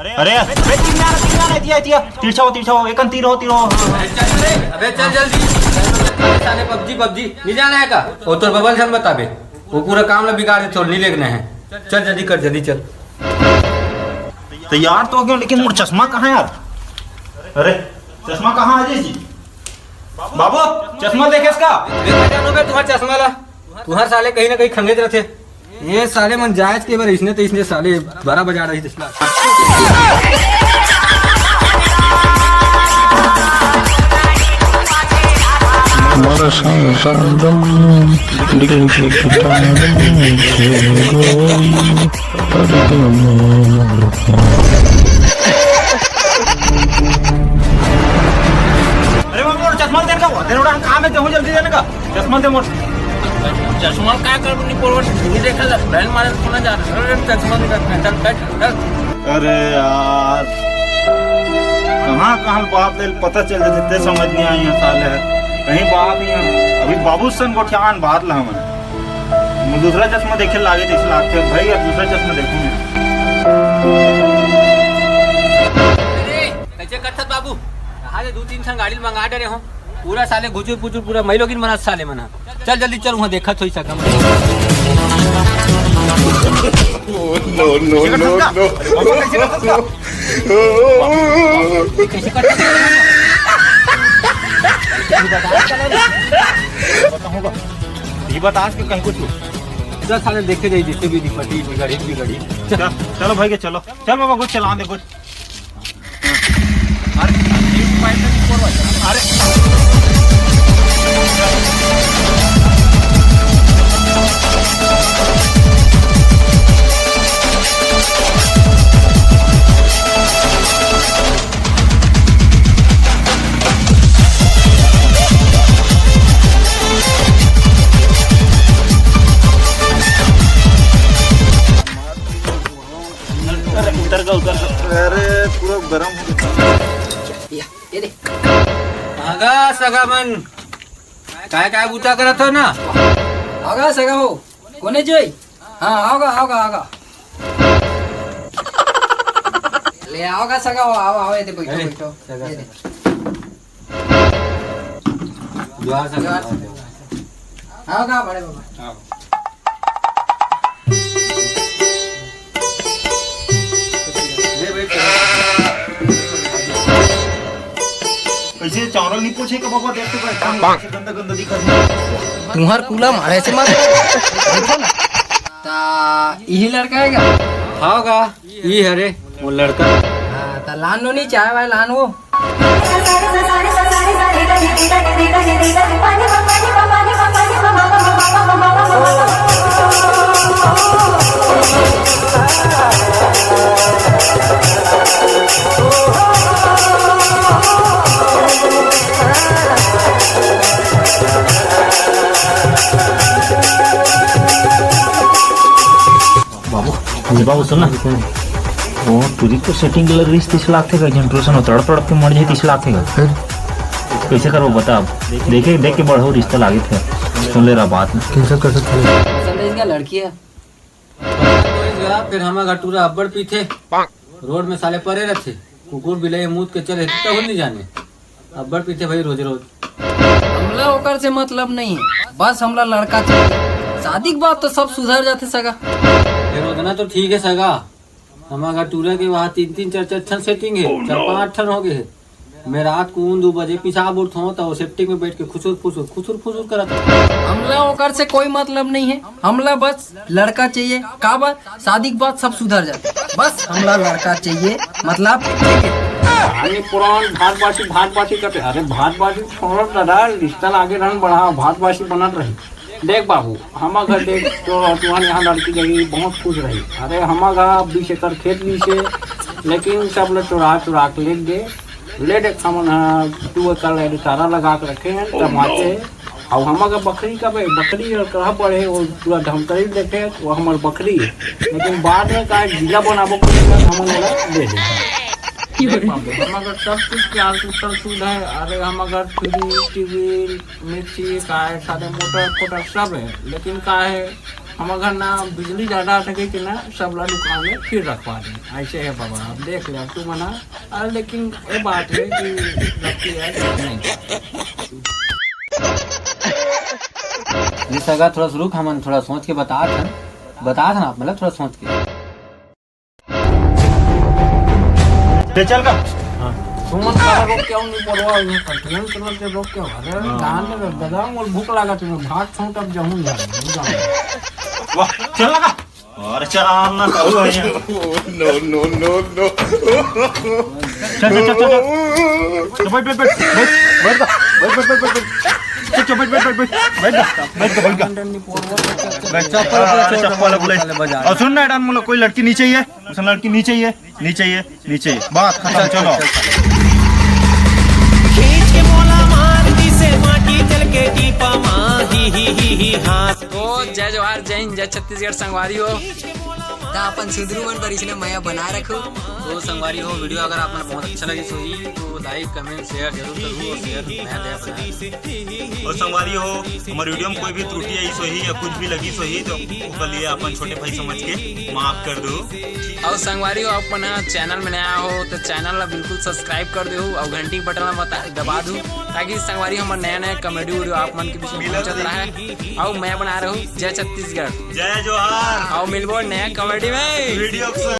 अरे तिरछा एक तीर हो अबे चल जल्दी। साले पबजी नहीं जाना है का? वो तो बबल सन बताबे, वो पूरा काम ला बिगाड़ दे, नहीं लेगना है। चल जल्दी कर, जल्दी चल। तैयार तो हो गया, लेकिन मोर चश्मा कहाँ है यार? अरे चश्मा कहाँ है अजय जी? बाबू चश्मा देखे इसका। तुम्हारा चश्मा ला, तुम्हारे साले कहीं ना कहीं खंगे रहते। ये साले मन जायज के बार इसने साले 12 बजा रही थी। अरे बाबू चश्मा देने का तेरा काम है, जल्दी देने का चश्मा दे मोर। चश्मा क्या कर देखा बहन मारे सोना जा रहा। चश्मा चल बैठ। अरे यार कहाँ बाप ले पता चल जाते, समझ नहीं आई है साले कहीं बाप ही है। अभी बाबू सन को ठियान बात ला मैं दूसरा चश्मा देखे लागे थे, इसलिए भाई अब दूसरा चश्मा देखूंगे। कैसे करता बाबू? हाले 2-3 सन गाड़ी मंगा डरे हो, पूरा साले घुचुर पुचुर पूरा मैं लोग मना साले मना। चल जल्दी चल, वहाँ देखा तो सका। बता के कहीं कुछ चल साले देखे जाइए, जिससे भी दिक्कती बिगड़ी। चलो भाई के चलो, चल बाबा कुछ चला दे कुछ। उतर अरे पूरा गरम आगा सगा मन काय बूता करत हो ना? आगा सगा हो कोने जोई? हाँ आगा ले आओगा सगा हो, आओ ये बैठो। जुआ सगा आओगा बड़े बाबा। कैसे चावल नहीं पूछे का बाबा? देखते गंदा दिखा तुम्हार कूला मारे से मत ता यही लड़का है क्या? हागा ये हरे वो लड़का। हाँ ता लान लो नहीं चाहे भाई लान वो। बाबू सुन ना, वो तुझी तो सेटिंग के लिए 30 लाख थे का जनरेशन हो, तड़प के मर जाए 30 लाख थे का। फिर कैसे करो बता? अब देख के बढ़ो रिश्ता लागे थे, सुन ले रहा बात में कैसे कर सकते इसका लड़की है। फिर हमारा गटूरा अब्बड़ पीछे रोड में साले परे रहते, कुकुर बिलाई मुँह के चले तो नहीं जाने, अब्बड़ पीछे भाई रोज हमला होकर से मतलब नहीं है, बस हमला लड़का चाहिए। शादी के बाद तो सब सुधर जाते सगा। उतना तो ठीक है सगा, हमारा टूरा के वहाँ 3-4 सेटिंग है, 4-5 ठन हो गए है। मैं रात को 2 बजे पेशाब उठता हूँ तो सेटिंग में बैठ के खुसुर फुसुर करता। हमला होकर से कोई मतलब नहीं है, हमला बस लड़का चाहिए। का बात? शादी के बाद सब सुधर जाते, बस हमला लड़का चाहिए मतलब। अरे पुरान भात बाटी करते। अरे भात बाटी छोड़ दादा, रिश्ता आगे रन बढ़ा, भात बाटी बनत रही। देख बाबू हमारा घर देख तो तुम्हारे यहाँ लड़की गई बहुत खुश रही। अरे हमारा 20 एकड़ खेत भी से, लेकिन सब लोग चुरा के ले दे सामान 2 एकड़ चारा लगा के रखे हैं टमाटे। और हमारा बकरी का बकरी कहाँ पर है, वो पूरा धमकरी देखे वो हमारे बकरी है, लेकिन बाद में का जिला बनाबो हमारा दे हमारा सब कुछ क्या शुद्ध है। अरे हमारा फ्रिज टीवी मिक्सी का है, सारे मोटर फोटर सब है, लेकिन का है हम अगर ना बिजली ज्यादा अटके कि ना सब ला दुकान में फिर रखवा दें। ऐसे है बाबा, अब देख ले तू मना। लेकिन ये बात है कि लगती है कि नहीं। ये सगा थोड़ा सा रुक, हम थोड़ा सोच के बता था ना, मतलब थोड़ा सोच के। ले चल का तुम सारा रोक क्यों नहीं पड़वा ये कठिन चलत के रोक क्यों? अरे दान में दादा मोर भूख लगा तुम्हें भात छोट अब जाऊं जा। वाह चल लगा और चल ना करू है नो नो नो नो चल बैठ बैठ बैठ बैठ चप्पल और सुन ना डान कोई लड़की नीचे ही है, लड़की नीचे ही है, नीचे ही है, नीचे ही बात खत्म। चलो खींच के मोला मार दी से माटी चल के टीपा ही हाथ। तो जय जवाहर, जय हिंद, जय छत्तीसगढ़ संगवारी हो। अपन सुधरू मन पर इसने मैं बना रखो। तो संगवारी हो, वीडियो अगर आपको बहुत अच्छा लगे तो ही तो लाइक कमेंट शेयर जरूर करो और शेयर नया नया बनाए। और संगवारी हो, हमारे वीडियो में कोई भी त्रुटि आई सो ही या कुछ भी लगी सो ही तो उसके लिए अपन छोटे भाई समझ के माफ कर दो। और संगवारी हो, आप चैनल में नया हो तो चैनल ला बिल्कुल सब्सक्राइब कर दो और घंटी के बटन दबा दो ताकि संगवारी हमारे नया नया कॉमेडी वीडियो आप मन के बीच में पहुंचत रहा है। और मैं बना रहा हूँ जय छत्तीसगढ़, जय जोहार। और मिलबो नया कॉमेडी में वीडियो